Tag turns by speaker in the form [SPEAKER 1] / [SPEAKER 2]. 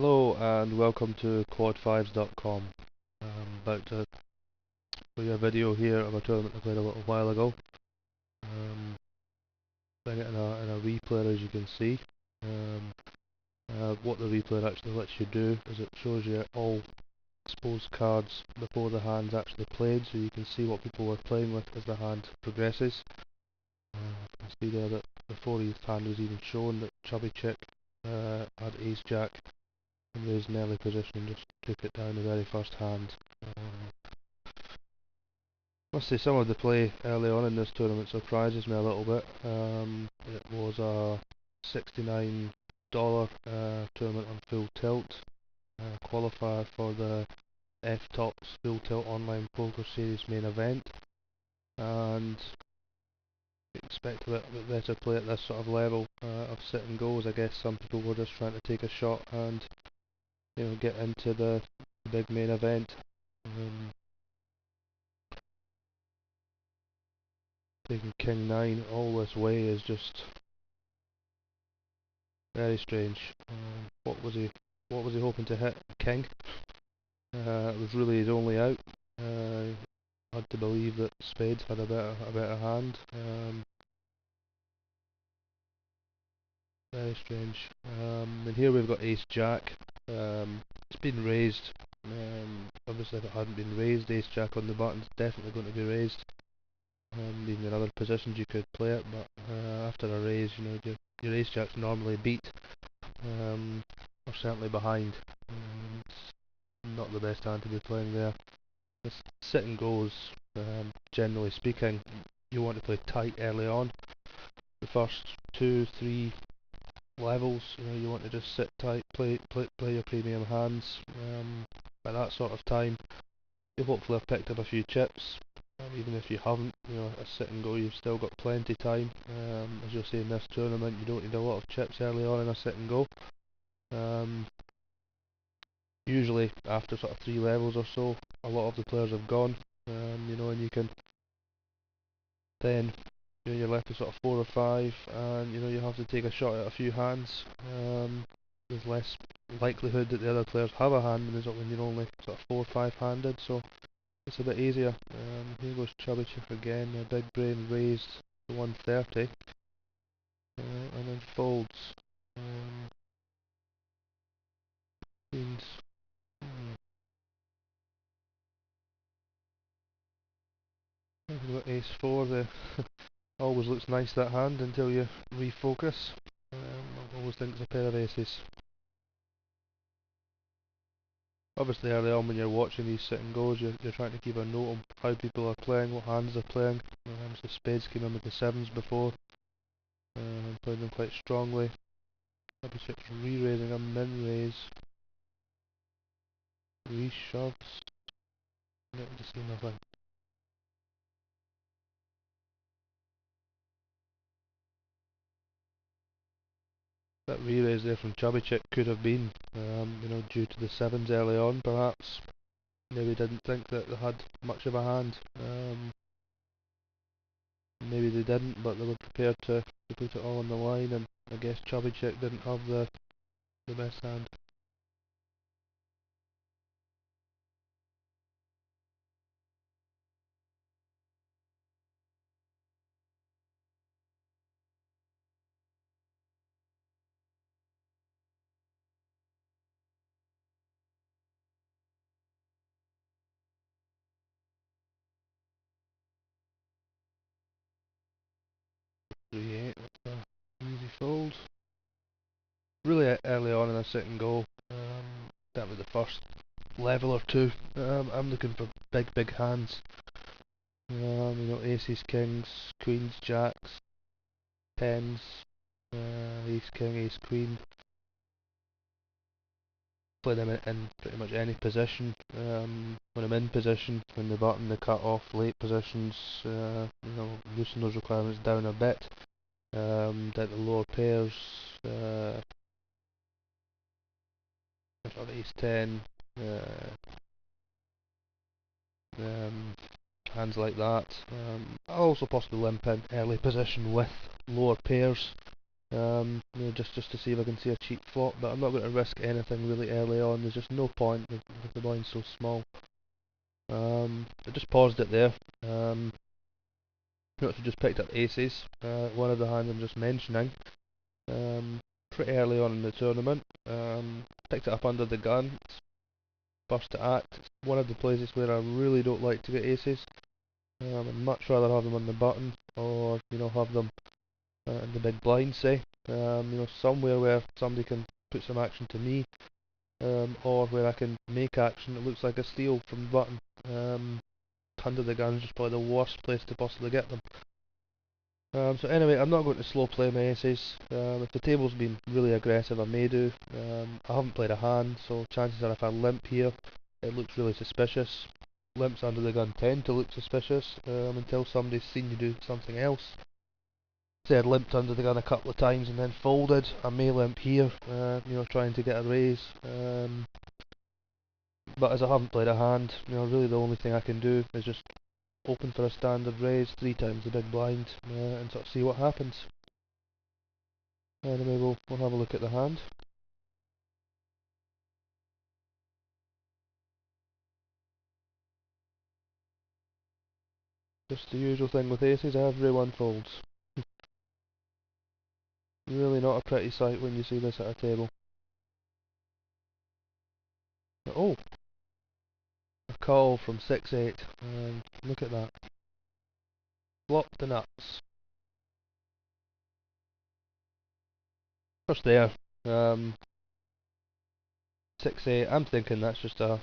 [SPEAKER 1] Hello and welcome to quad5s.com. I'm about to play a video here of a tournament I played a little while ago. Playing it in a replayer, as you can see. What the replayer actually lets you do is it shows you all exposed cards before the hand's actually played, so you can see what people were playing with as the hand progresses. You can see there that before his hand was even shown that Chubby Chick had Ace Jack and raised an early position and just took it down the very first hand. Must say some of the play early on in this tournament surprises me a little bit. It was a $69 tournament on Full Tilt, qualifier for the F-Tops Full Tilt Online Poker Series main event, and expect a little bit better play at this sort of level of sit and goes. I guess some people were just trying to take a shot and get into the big main event. Taking King 9 all this way is just very strange. What was he hoping to hit? King? It was really his only out. Hard to believe that Spades had a better hand. Very strange. And here we've got Ace Jack. It's been raised. Obviously, if it hadn't been raised, Ace Jack on the button's definitely going to be raised. Even in other positions you could play it, but after a raise, your Ace Jack's normally beat, or certainly behind. It's not the best hand to be playing there. This sit and goes, generally speaking, you want to play tight early on. The first 2-3 levels, you want to just sit tight, play your premium hands. By that sort of time, you'll hopefully have picked up a few chips. Even if you haven't, a sit and go, you've still got plenty time. As you'll see in this tournament, you don't need a lot of chips early on in a sit and go. Usually after sort of 3 levels or so, a lot of the players have gone, and you can then you're left with sort of 4 or 5, and you have to take a shot at a few hands. There's less likelihood that the other players have a hand when you're only sort of 4 or 5 handed, so it's a bit easier. Here goes Chubby Chick again, a big brain raised to 130, and then folds. Queens. We've got Ace 4, always looks nice that hand until you refocus. I always think it's a pair of aces. Obviously early on when you're watching these sit and goes, you're trying to keep a note on how people are playing, what hands they're playing. So Spades came in with the 7s before, playing them quite strongly. Chubby Chick's re-raising a min-raise. Re-shoves. No, just see nothing. That re-raise there from Chubby Chick could have been, due to the 7s early on perhaps. Maybe didn't think that they had much of a hand. Maybe they didn't, but they were prepared to put it all on the line, and I guess Chubby Chick didn't have the best hand. Three 8 with a easy fold. Really early on in a sit and go, that was the first level or two. I'm looking for big hands. Aces, kings, queens, jacks, tens, ace king, ace queen. Play them in pretty much any position. When I'm in position, when the button, the cut off, late positions, loosen those requirements down a bit. Down to lower pairs, sort of ace 10, hands like that. I'll also possibly limp in early position with lower pairs, just to see if I can see a cheap flop, but I'm not going to risk anything really early on. There's just no point with the blind's so small. I just paused it there. I actually just picked up aces. One of the hands I'm just mentioning. Pretty early on in the tournament. Picked it up under the gun. It's first to act. It's one of the places where I really don't like to get aces. I'd much rather have them on the button, or have them in the big blind, say. Somewhere where somebody can put some action to me, or where I can make action. It looks like a steal from the button. Under the gun is just probably the worst place to possibly get them. So anyway, I'm not going to slow play my aces. If the table's been really aggressive, I may do. I haven't played a hand, so chances are if I limp here, it looks really suspicious. Limps under the gun tend to look suspicious until somebody's seen you do something else. Say I'd limped under the gun a couple of times and then folded. I may limp here, trying to get a raise. But as I haven't played a hand, really the only thing I can do is just open for a standard raise 3 times the big blind and sort of see what happens. Anyway, we'll have a look at the hand. Just the usual thing with aces, everyone folds. Really not a pretty sight when you see this at a table. Oh! A call from 6-8, and look at that. Flop the nuts. First there. 6-8, I'm thinking that's just a